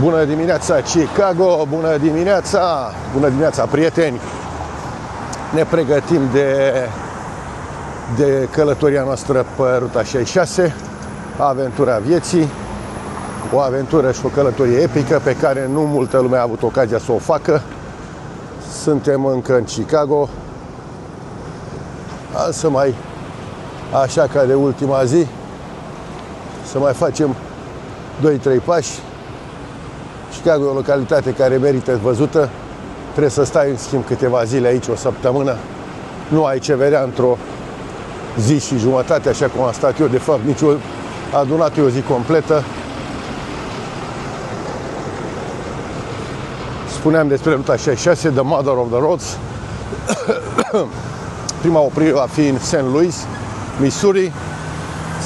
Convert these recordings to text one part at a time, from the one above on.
Bună dimineața, Chicago! Bună dimineața! Bună dimineața, prieteni! Ne pregătim de călătoria noastră pe ruta 66, aventura vieții, o aventură și o călătorie epică pe care nu multă lume a avut ocazia să o facă. Suntem încă în Chicago. Să mai, așa ca de ultima zi, să mai facem 2-3 pași. Chicago e o localitate care merită văzută. Trebuie să stai în schimb câteva zile aici, o săptămână. Nu ai ce vedea într-o zi și jumătate, așa cum am stat eu. De fapt, adunat eu o zi completă. Spuneam despre ruta 66, The Mother of the Roads. Prima oprire va fi în St. Louis, Missouri.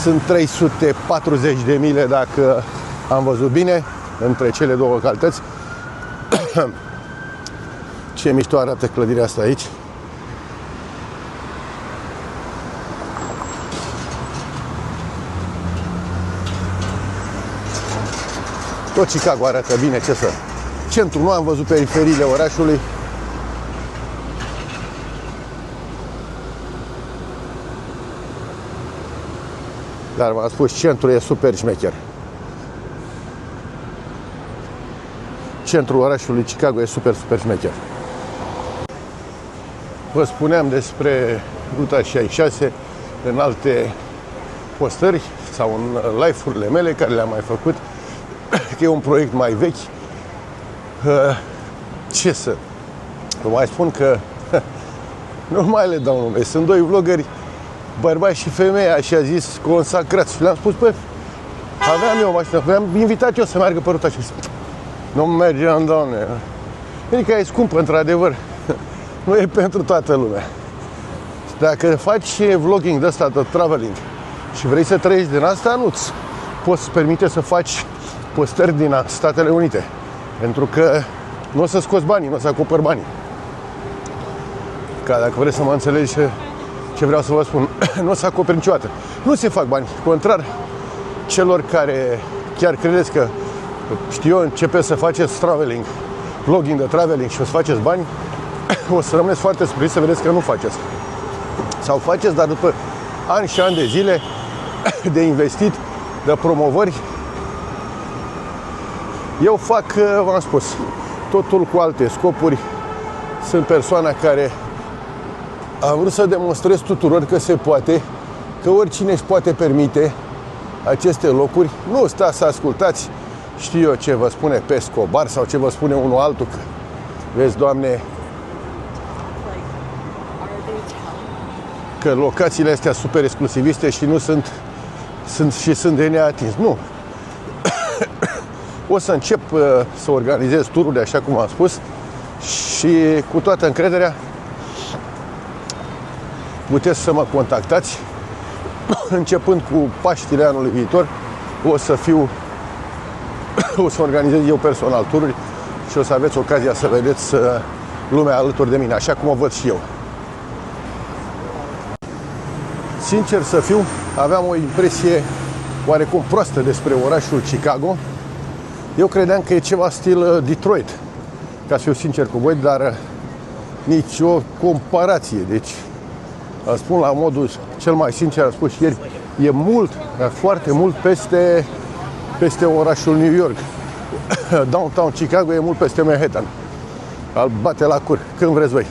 Sunt 340 de mile, dacă am văzut bine, între cele două localități. Ce mișto arată clădirea asta aici. Tot Chicago arată bine, ce să... Centrul, nu am văzut periferiile orașului. Dar v-am spus, centrul e super șmecher. Centrul orașului Chicago e super șmecher. Vă spuneam despre ruta 66 în alte postări sau în live-urile mele care le-am mai făcut, că e un proiect mai vechi. Ce să vă mai spun, că nu mai le dau nume. Sunt doi vloggeri, bărbați și femei, așa zis, consacrați. Și le-am spus, bă, aveam eu o mașină, le-am invitat eu să meargă pe ruta și nu mergeam, doamne. Adică e scumpă, într-adevăr. Nu e pentru toată lumea. Dacă faci vlogging de ăsta, de traveling, și vrei să trăiești din asta, nu-ți poți permite să faci postări din Statele Unite. Pentru că nu o să scoți banii, nu o să acoperi banii. Ca dacă vreți să mă înțelegi ce vreau să vă spun, nu o să acoperi niciodată. Nu se fac bani. Contrar celor care chiar credeți că, știu eu, începeți să faceți traveling, vlogging de traveling și o să faceți bani, o să rămâneți foarte surprins să vedeți că nu faceți. Sau faceți, dar după ani și ani de zile de investit, de promovări. Eu fac, v-am spus, totul cu alte scopuri. Sunt persoana care a vrut să demonstrez tuturor că se poate, că oricine își poate permite aceste locuri. Nu stați să ascultați, știu eu, ce vă spune Pescobar sau ce vă spune unul altul, că vezi, Doamne, că locațiile astea super exclusiviste și nu sunt de neatins. Nu. O să încep să organizez tururile, așa cum am spus, și cu toată încrederea puteți să mă contactați. Începând cu Paștile anului viitor, o să organizez eu personal tururi și o să aveți ocazia să vedeți lumea alături de mine, așa cum o văd și eu. Sincer să fiu, aveam o impresie oarecum proastă despre orașul Chicago. Eu credeam că e ceva stil Detroit, ca să fiu sincer cu voi, dar nici o comparație. Deci, spun la modul cel mai sincer, am spus și ieri, e mult, foarte mult peste orașul New York. Downtown Chicago e mult peste Manhattan. Al bate la cur, când vreți voi.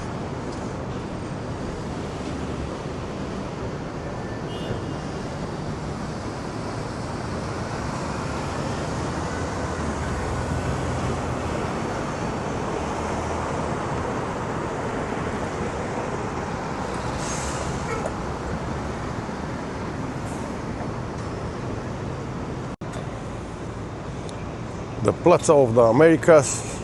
The Plaza of the Americas.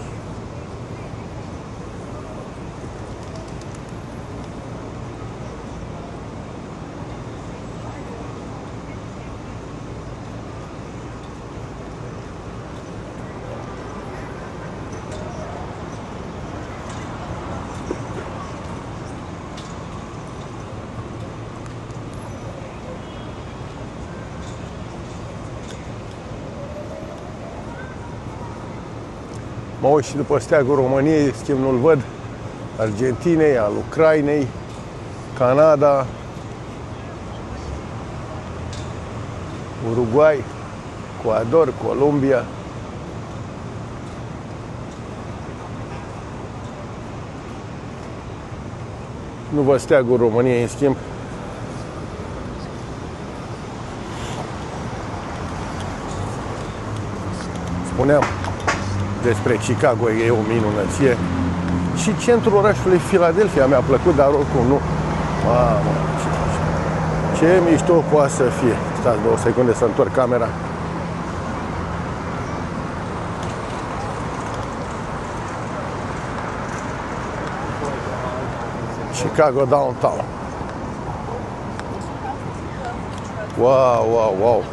Mă uit și după steagul României, schimb nu-l văd, Argentinei, al Ucrainei, Canada, Uruguay, Ecuador, Columbia. Nu văd steagul României, în schimb. Spuneam despre Chicago, e o minunăție. Și centrul orașului Philadelphia mi-a plăcut, dar oricum nu. Mamă, ce mișto poate să fie. Stați 2 secunde să întorc camera. Chicago downtown. Wow, wow, wow.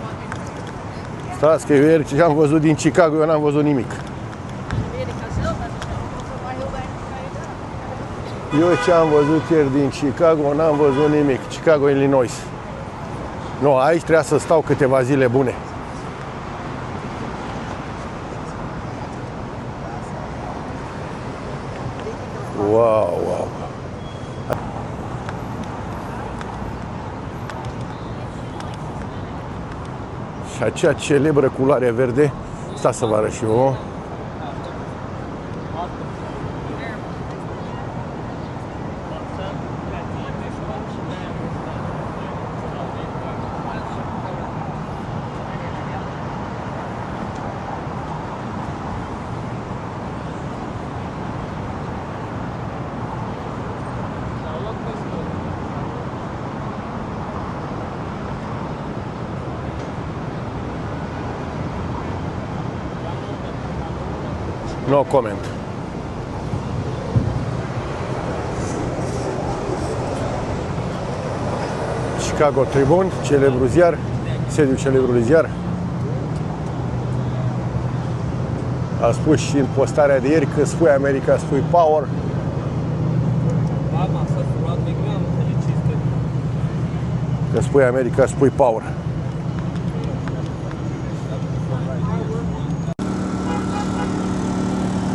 Stați că eu ieri ce am văzut din Chicago, eu n-am văzut nimic. Eu ce am văzut ieri din Chicago, n-am văzut nimic. Chicago, Illinois. Nu, aici trebuia să stau câteva zile bune. Wow, wow. Și acea celebră culoare verde, stați să vă arăt și eu. No comment. Chicago Tribune, celebru ziar, sediul celebrului ziar. A spus și în postarea de ieri că spui America, spui power. Când spui America, spui power.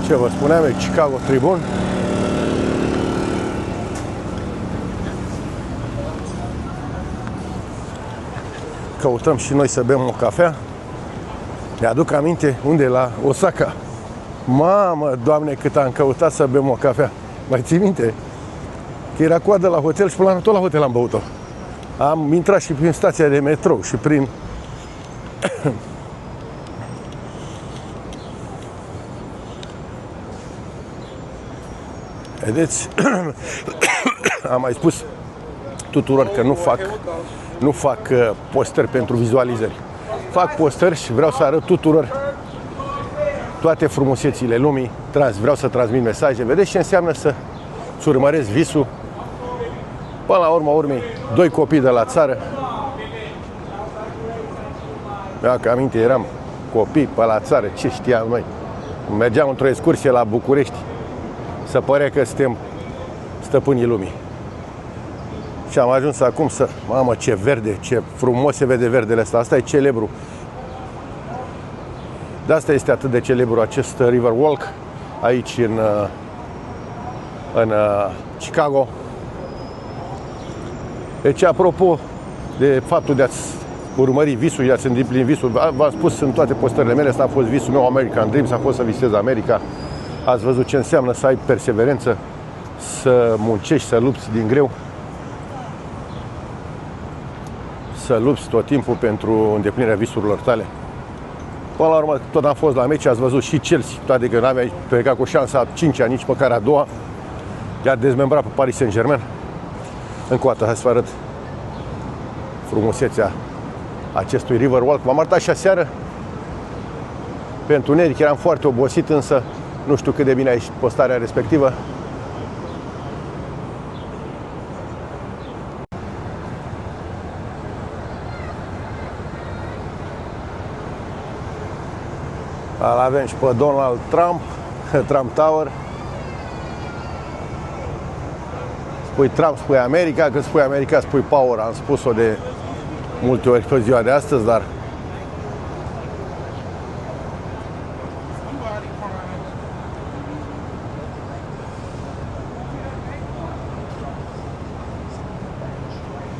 Ce vă spuneam, e Chicago Tribune. Căutăm și noi să bem o cafea. Mi-aduc aminte unde e la Osaka. Mamă, Doamne, cât am căutat să bem o cafea. Mai ții minte? Că era coadă la hotel și până la tot la hotel am băut-o. Am intrat și prin stația de metrou și prin... Vedeți? Am mai spus tuturor că nu fac postări pentru vizualizări. Fac postări și vreau să arăt tuturor toate frumusețile lumii, vreau să transmit mesaje. Vedeți ce înseamnă să-ți urmăresc visul? Până la urma urmei, 2 copii de la țară. Dacă aminte, eram copii pe la țară, ce știam noi? Mergeam într-o excursie la București, să părea că suntem stăpânii lumii. Și am ajuns acum să... Mamă, ce verde, ce frumos se vede verdele ăsta. Asta e celebru. De asta este atât de celebru acest River Walk aici în Chicago. Deci, apropo de faptul de a-ți urmări visul, de a-ți îndeplini visul, v-am spus în toate postările mele, asta a fost visul meu, American Dreams, a fost să visez America. Ați văzut ce înseamnă să ai perseverență, să muncești, să lupți din greu, să lupți tot timpul pentru îndeplinirea visurilor tale. Până la urmă, tot am fost la meci, ați văzut și Chelsea, toate că n-aveai plecat cu șansa a 5-a, nici măcar a 2-a, de a dezmembra pe Paris Saint-Germain. Încă o dată, hai să vă arăt frumusețea acestui River Walk. M-am arătat și aseară pe întuneric, eram foarte obosit, însă nu știu cât de bine a ieșit postarea respectivă. Îl avem și pe Donald Trump, Trump Tower. Spui Trump, spui America, când spui America, spui power. Am spus-o de multe ori pe ziua de astăzi, dar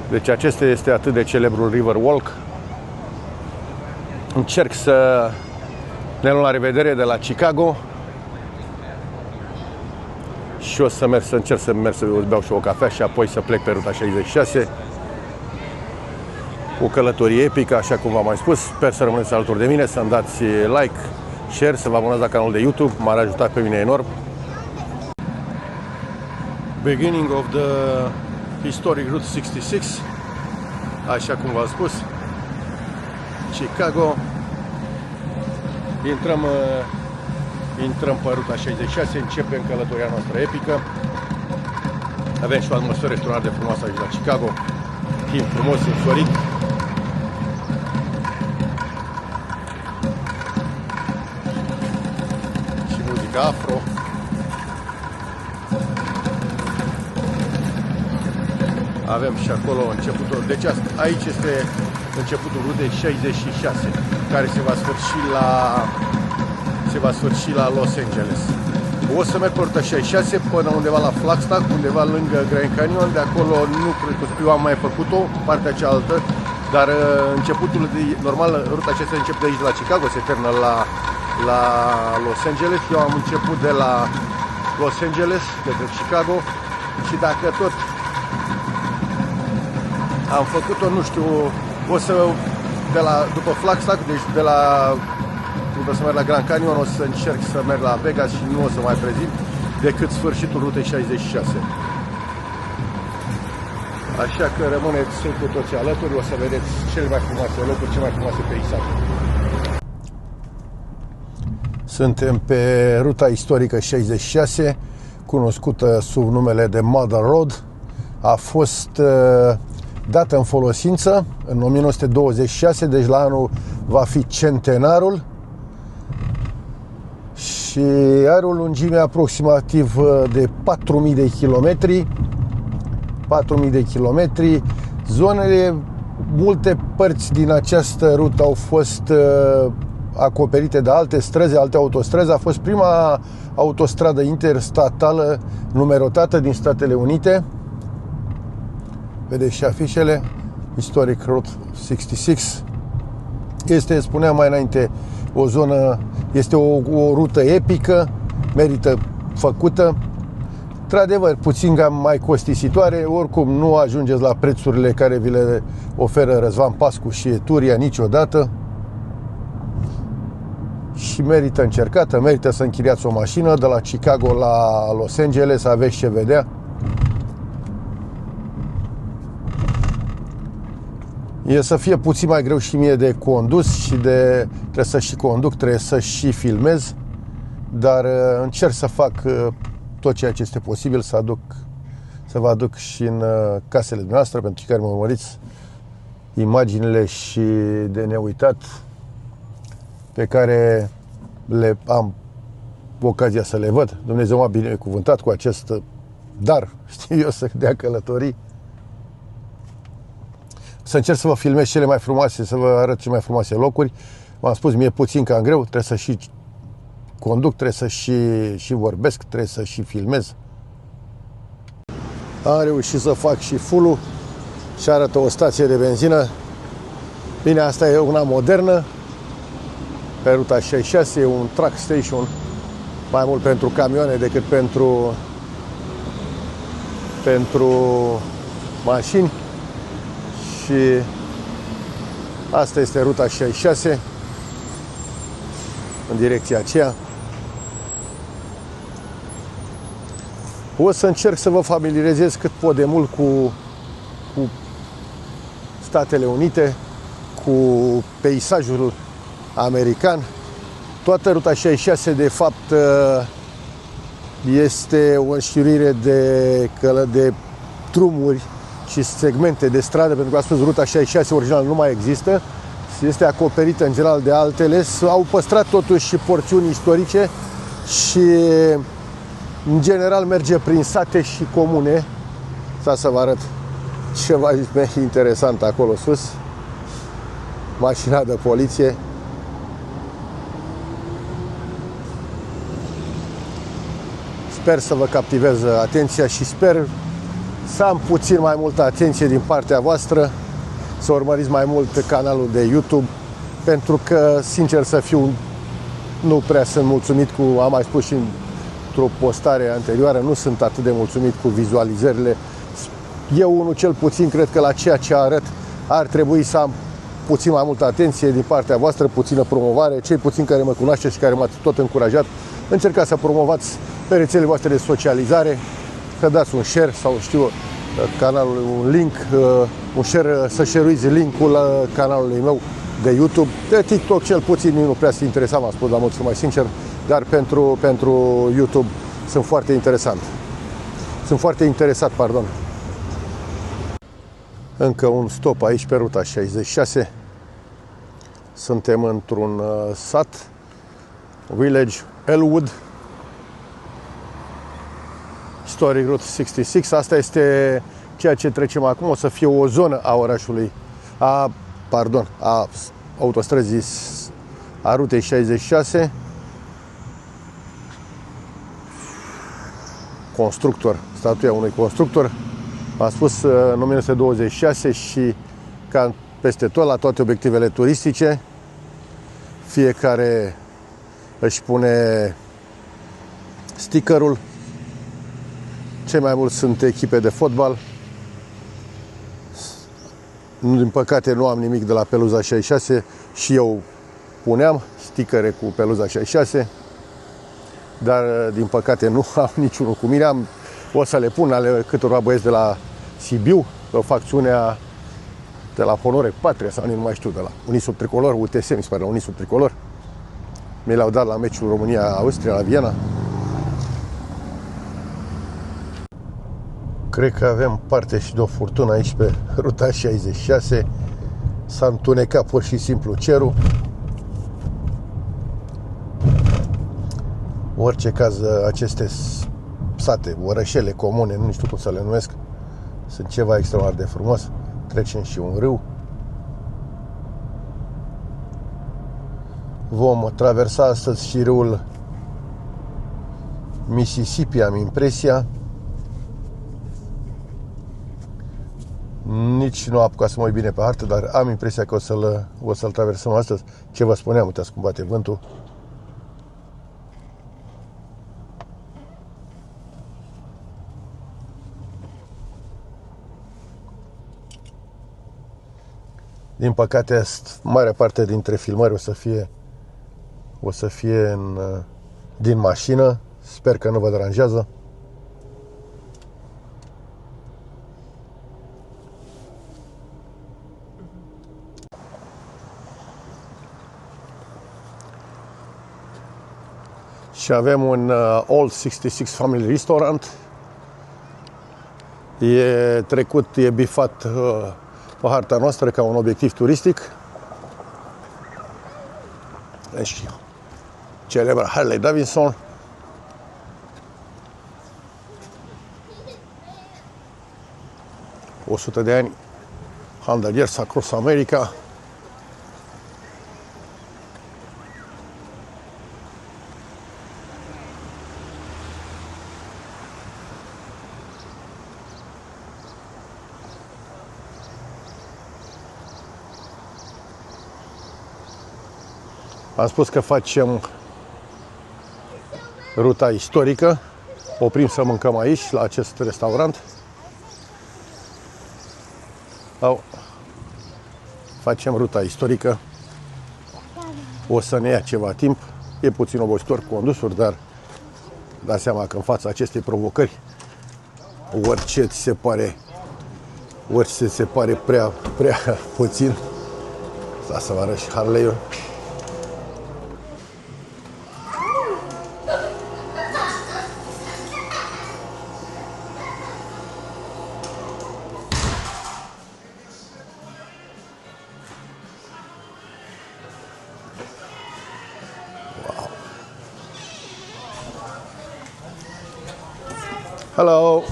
Deci acesta este atât de celebrul River Walk. Încerc să ne luăm la revedere de la Chicago și o să încerc să merg să beau și o cafea și apoi să plec pe ruta 66. O călătorie epică, așa cum v-am mai spus. Sper să rămâneți alături de mine, să-mi dați like, share, să vă abonați la canalul de YouTube. M-ar ajuta pe mine enorm. Beginning of the historic Route 66, așa cum v-am spus, Chicago. Intrăm pe ruta 66, începem călătoria noastră epică. Avem și o atmosferă extraordinar de frumoasă aici la Chicago. Timp frumos, însorit. Și muzica afro. Avem și acolo începutul. Deci aici este începutul rutei 66, care se va sfârși la Los Angeles. O să merg pe ruta 66 până undeva la Flagstaff, undeva lângă Grand Canyon. De acolo nu cred că eu am mai făcut-o, partea cealaltă, dar începutul normal, ruta aceasta începe de aici de la Chicago, se termină la Los Angeles. Eu am început de la Los Angeles, către Chicago, și dacă tot am făcut-o, nu știu, o să, după Flagstaff, deci după să merg la Grand Canyon, o să încerc să merg la Vegas și nu o să mai prezint decât sfârșitul rutei 66. Așa că rămâneți cu toți alături, o să vedeți cele mai frumoase locuri, cele mai frumoase peisaje. Suntem pe ruta istorică 66, cunoscută sub numele de Mother Road. A fost dată în folosință în 1926, deci la anul va fi centenarul, și are o lungime aproximativ de 4.000 de kilometri. 4.000 de kilometri. Zonele, multe părți din această rută au fost acoperite de alte străzi, alte autostrăzi. A fost prima autostradă interstatală numerotată din Statele Unite. Vedeți și afișele. Historic Route 66. Este, spuneam mai înainte, o zonă, este o rută epică, merită făcută. Într-adevăr, puțin mai costisitoare, oricum nu ajungeți la prețurile care vi le oferă Răzvan Pascu și Etruria niciodată. Și merită încercată, merită să închiriați o mașină de la Chicago la Los Angeles, aveți ce vedea. E să fie puțin mai greu și mie de condus și trebuie să și conduc, trebuie să și filmez, dar încerc să fac tot ceea ce este posibil, să vă aduc și în casele noastre, pentru cei care mă urmăriți, imaginile și de neuitat pe care le am ocazia să le văd. Dumnezeu m-a binecuvântat cu acest dar, știu eu, să dea călătorii. Să încerc să vă filmez cele mai frumoase, să vă arăt cele mai frumoase locuri. V-am spus, mi-e puțin cam greu, trebuie să și conduc, trebuie să și vorbesc, trebuie să și filmez. Am reușit să fac și full-ul și arată o stație de benzină. Bine, asta e una modernă. Pe ruta 66 e un truck station, mai mult pentru camioane decât pentru mașini. Și asta este ruta 66 în direcția aceea. O să încerc să vă familiarizez cât pot de mult cu Statele Unite, cu peisajul american. Toată ruta 66 de fapt este o înșirire de drumuri și segmente de stradă, pentru că astăzi ruta 66 original nu mai există, este acoperită în general de altele. Au păstrat totuși și porțiuni istorice și în general merge prin sate și comune. Să vă arăt ceva interesant acolo sus, mașina de poliție. Sper să vă captivez atenția și sper să am puțin mai multă atenție din partea voastră, să urmăriți mai mult canalul de YouTube, pentru că, sincer să fiu, nu prea sunt mulțumit cu, am mai spus și într-o postare anterioară, nu sunt atât de mulțumit cu vizualizările. Eu, unul cel puțin, cred că la ceea ce arăt ar trebui să am puțin mai multă atenție din partea voastră, puțină promovare. Cei puțini care mă cunoașteți și care m-ați tot încurajat, încercați să promovați pe rețelele voastre de socializare, să dați un share sau știu canalului, un link, un share, să share-uiți linkul canalului meu de YouTube. De TikTok cel puțin nu prea se interesa, m-am spus la mult mai sincer, dar pentru YouTube sunt foarte interesant. Sunt foarte interesat, pardon. Încă un stop aici pe ruta 66. Suntem într-un sat, Village Elwood, Historic Route 66. Asta este ceea ce trecem acum. O să fie o zonă a orașului, a autostrăzii, a rutei 66. Constructor, statuia unui constructor. Am spus în 1926 și ca peste tot, la toate obiectivele turistice, fiecare își pune stickerul. Cei mai mulți sunt echipe de fotbal. Din păcate nu am nimic de la Peluza 66 și eu puneam stickere cu Peluza 66, dar din păcate nu am niciunul cu mine. O să le pun ale câtorva băieți de la Sibiu, o facțiunea de la Honorec Patria sau nu mai știu, de la Unii Sub Tricolor, UTS, mi se pare, Unii Sub Tricolor. Mi le-au dat la meciul România-Austria la Viena. Cred că avem parte și de o furtună aici pe ruta 66. S-a întunecat pur și simplu cerul. În orice caz, aceste sate, orășele comune, nu știu cum să le numesc, sunt ceva extraordinar de frumos. Trecem și un râu. Vom traversa astăzi și râul Mississippi, am impresia. Nici nu am apucat să mă uit bine pe hartă, dar am impresia că o să-l traversăm astăzi. Ce vă spuneam, uitați cum bate vântul. Din păcate, marea parte dintre filmări o să fie din mașină. Sper că nu vă deranjează. Și avem un Old 66 Family Restaurant. E trecut, e bifat pe harta noastră ca un obiectiv turistic. Deci, celebra Harley Davidson. O 100 de ani, 100 years across America. Am spus că facem ruta istorică. Oprim să mâncăm aici, la acest restaurant. Facem ruta istorică. O să ne ia ceva timp. E puțin obositor cu condusul, dar dați seama că în fața acestei provocări orice ți se pare prea puțin. Să vă arăt și Harley-ul. Hello.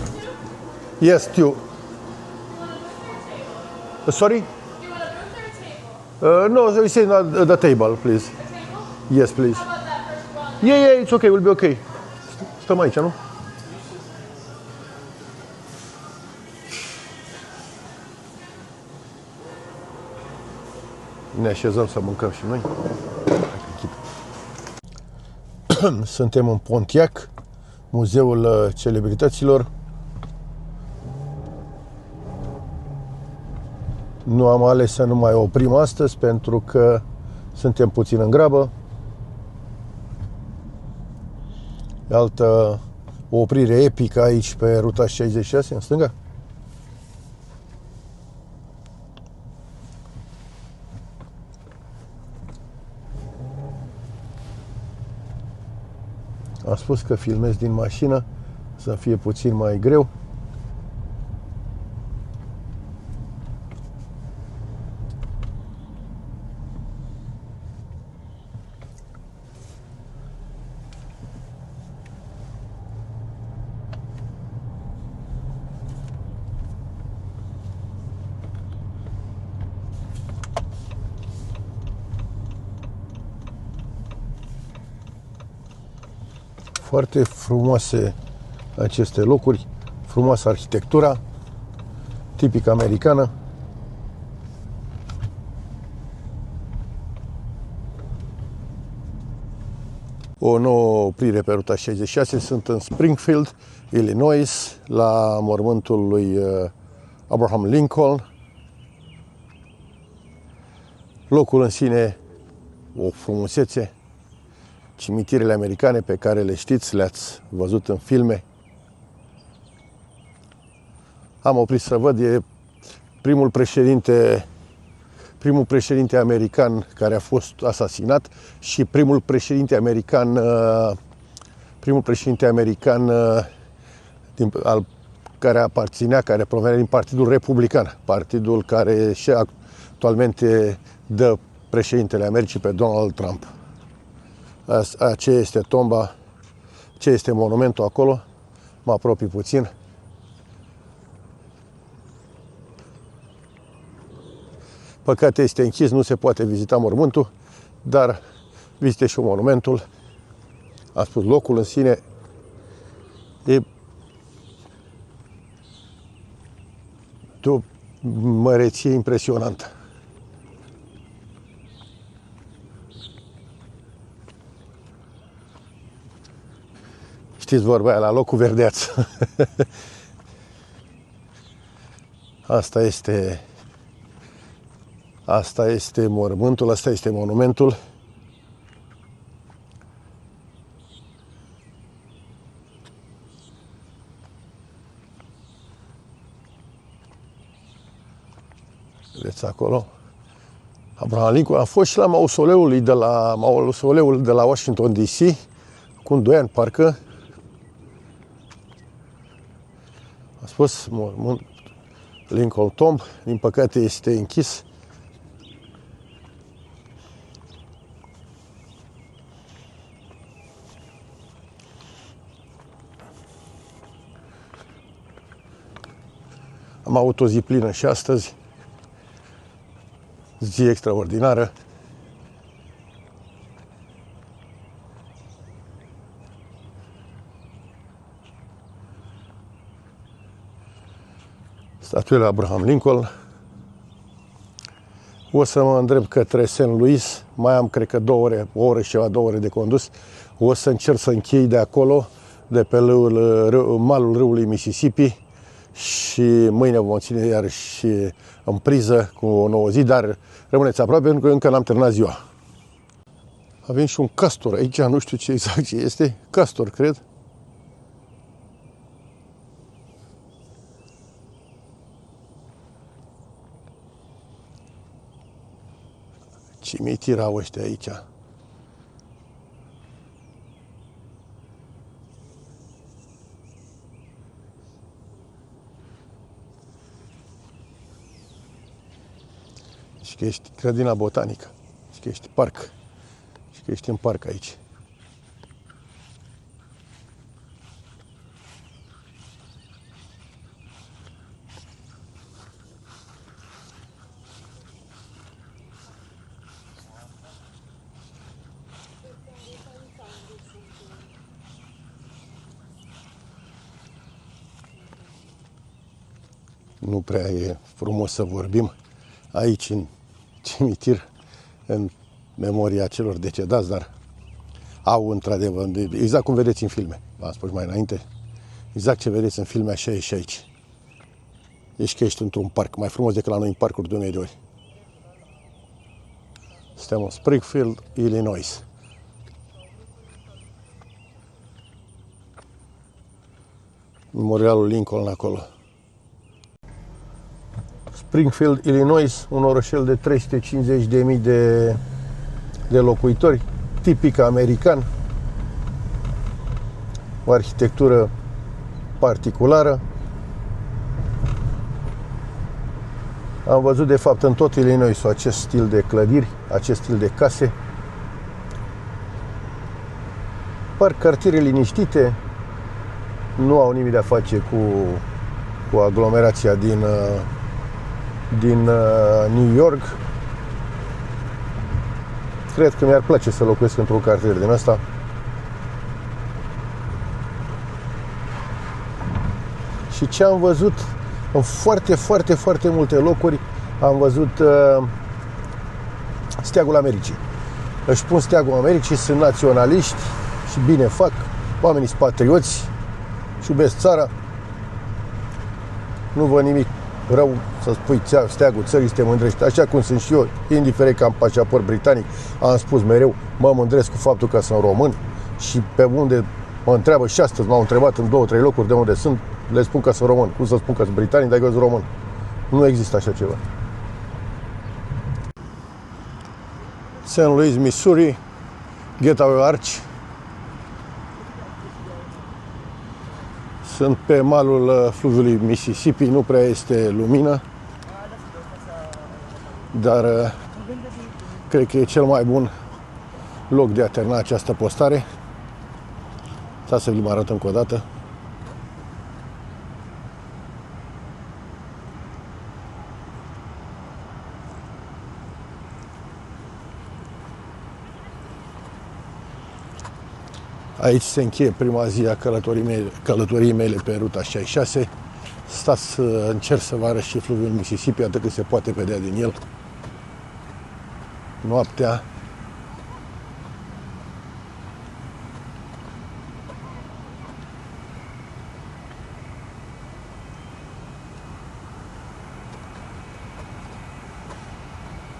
Yes, you. Sorry? No, we say the table, please. Yes, please. Yeah, it's okay. We'll be okay. Stăm aici, nu? Ne așezăm să mâncăm și noi. Suntem în Pontiac, Muzeul Celebrităților. Nu am ales să nu mai oprim astăzi pentru că suntem puțin în grabă. Altă o oprire epică aici pe ruta 66 în stânga. Am spus că filmez din mașină să fie puțin mai greu. Foarte frumoase aceste locuri, frumoasă arhitectura, tipic americană. O nouă oprire pe ruta 66, sunt în Springfield, Illinois, la mormântul lui Abraham Lincoln. Locul în sine, o frumusețe. Cimitirele americane pe care le știți, le-ați văzut în filme. Am oprit să văd, e primul președinte american care a fost asasinat și primul președinte american care provenea din Partidul Republican, partidul care și actualmente dă președintele Americii pe Donald Trump. Aceea este tomba, ce este monumentul acolo. Mă apropii puțin. Păcate este închis, nu se poate vizita mormântul, dar vizite și monumentul. Am spus, locul în sine e de o măreție impresionantă. Știți vorba aia, la locul verdeaț. Asta este mormântul, asta este monumentul. Vedeți acolo? Abraham Lincoln a fost și la mausoleul de la Washington DC, cu 2 ani parcă. A spus mormânt Lincoln Tomb, din păcate este închis. Am avut o zi plină și astăzi, zi extraordinară. Statuile Abraham Lincoln. O să mă îndrept către St. Louis, mai am, cred că 2 ore de condus. O să încerc să închei de acolo, de pe malul râului Mississippi, și mâine vom ține iarăși în priză cu o nouă zi, dar rămâneți aproape pentru că încă n-am terminat ziua. Avem și un castor aici, nu știu ce exact ce este, castor, cred. Cimitir au ăștia aici. Și că ești grădina botanică. Și că ești parc. Și că ești în parc aici. Nu prea e frumos să vorbim aici în cimitir. în memoria celor decedați, dar au într-adevăr, exact cum vedeți în filme, v-am spus mai înainte, exact ce vedeți în filme, așa e și aici. Ești că ești într-un parc, mai frumos decât la noi în parcuri de 1000 de ori. Suntem în Springfield, Illinois. Memorialul Lincoln acolo. Springfield, Illinois, un orășel de 350.000 de locuitori, tipic american, o arhitectură particulară. Am văzut de fapt în tot Illinois acest stil de clădiri, acest stil de case. Par cartiere liniștite, nu au nimic de a face cu aglomerația din New York. Cred că mi-ar place să locuiesc într-un cartier din ăsta. Și ce am văzut în foarte multe locuri, am văzut steagul Americii. Își pun steagul Americii, sunt naționaliști și bine fac, oamenii sunt patrioți și iubesc țara. Nu văd nimic rău să spui steagul țării, să te mândrești, așa cum sunt și eu, indiferent că am pașaport britanic, am spus mereu, mă mândresc cu faptul că sunt român și pe unde mă întreabă și astăzi, m-au întrebat în 2-3 locuri de unde sunt, le spun că sunt român. Cum să spun că sunt britanic, dar eu sunt român? Nu există așa ceva. St. Louis, Missouri, Getaway Arch. Sunt pe malul fluviului Mississippi, nu prea este lumină, dar cred că e cel mai bun loc de a termina această postare. Să vi-l arăt încă o dată. Aici se încheie prima zi a călătoriei mele pe ruta 66. Stați să încerc să vă arăt și fluviul Mississippi atât cât se poate vedea din el. Noaptea.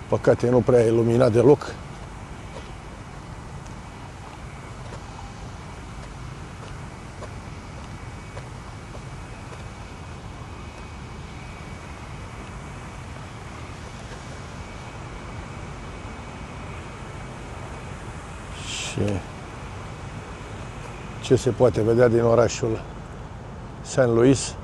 Păcate nu prea e iluminat deloc. Și ce se poate vedea din orașul St. Louis.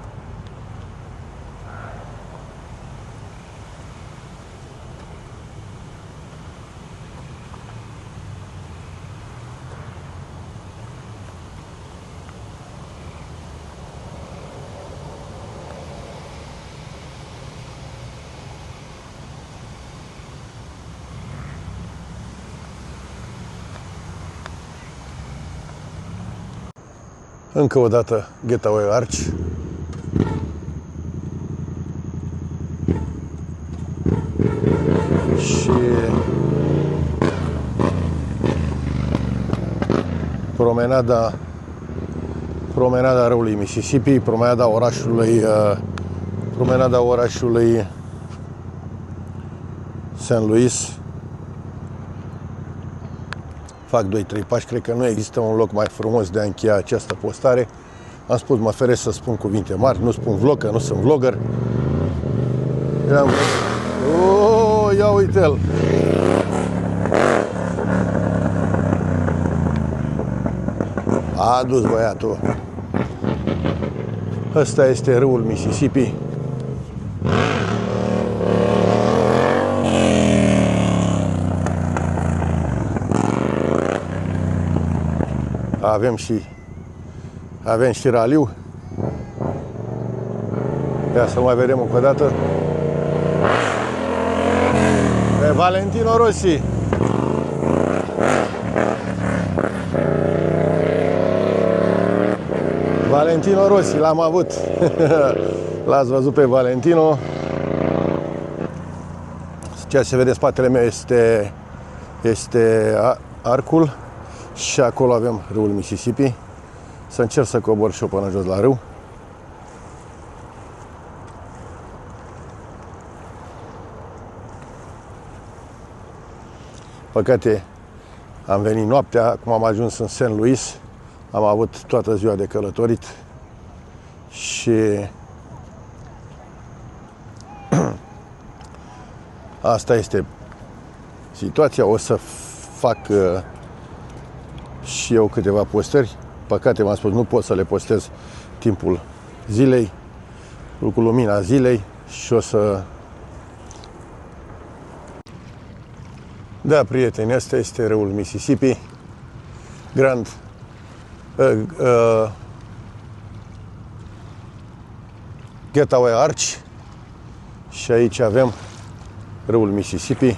Încă o dată Getaway Arch. Și promenada râului Mississippi, promenada orașului St. Louis. Fac 2-3 pași, cred că nu există un loc mai frumos de a încheia această postare. Am spus, mă feresc să spun cuvinte mari, nu spun vlog, că nu sunt vlogger. Oh, ia uite-l! A dus băiatul. Ăsta este râul Mississippi. Avem și raliu. Ia să mai vedem încă o dată. Pe Valentino Rossi. Valentino Rossi, l-am avut. L-ați văzut pe Valentino. Ceea ce se vede în spatele meu este este arcul și acolo avem râul Mississippi. Să încerc să cobor și eu până jos la râu. Păcate, am venit noaptea, acum am ajuns în St. Louis, am avut toată ziua de călătorit și asta este situația. O să fac și eu câteva postări. Păcate, m-am spus, nu pot să le postez timpul zilei, cu lumina zilei și o să... Da, prieteni, ăsta este râul Mississippi, Grand Getaway Arch, și aici avem râul Mississippi.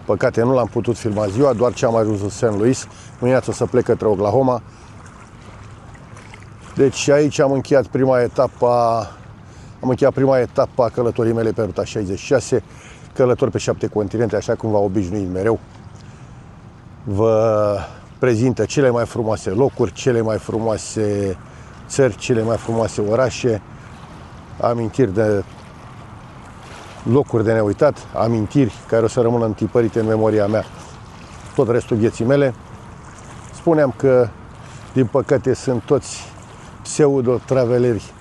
Păcate, nu l-am putut filma ziua, doar ce am ajuns în St. Louis. Mâine o să plec către Oklahoma. Deci aici am încheiat prima etapă a călătorii mele pe ruta 66, călători pe 7 continente, așa cum v-am obișnuit mereu. Vă prezintă cele mai frumoase locuri, cele mai frumoase țări, cele mai frumoase orașe, amintiri de locuri de neuitat, amintiri care o să rămână întipărite în memoria mea tot restul vieții mele. Spuneam că, din păcate, sunt toți pseudo-traveleri,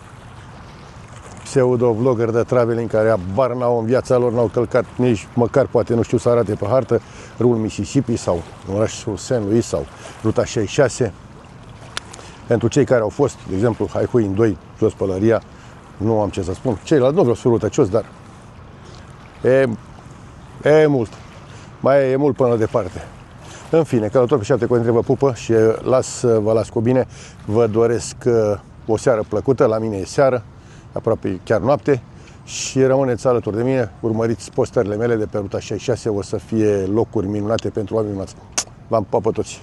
pseudo-vlogger de traveling care abar n-au în viața lor, n-au călcat nici măcar, poate nu știu să arate pe hartă, râul Mississippi sau orașul St. Louis sau ruta 66. Pentru cei care au fost, de exemplu, Haihuin 2, jos pălăria, nu am ce să spun. Ceilalți nu vreau să fiu răutăcios, dar e mult. Mai e mult până departe. În fine, călători pe 7 continente, vă pupă și vă las cu bine. Vă doresc o seară plăcută. La mine e seară, aproape chiar noapte, și rămâneți alături de mine. Urmăriți postările mele de pe ruta 66, o să fie locuri minunate pentru oameni minunați. V-am pupat pe toți!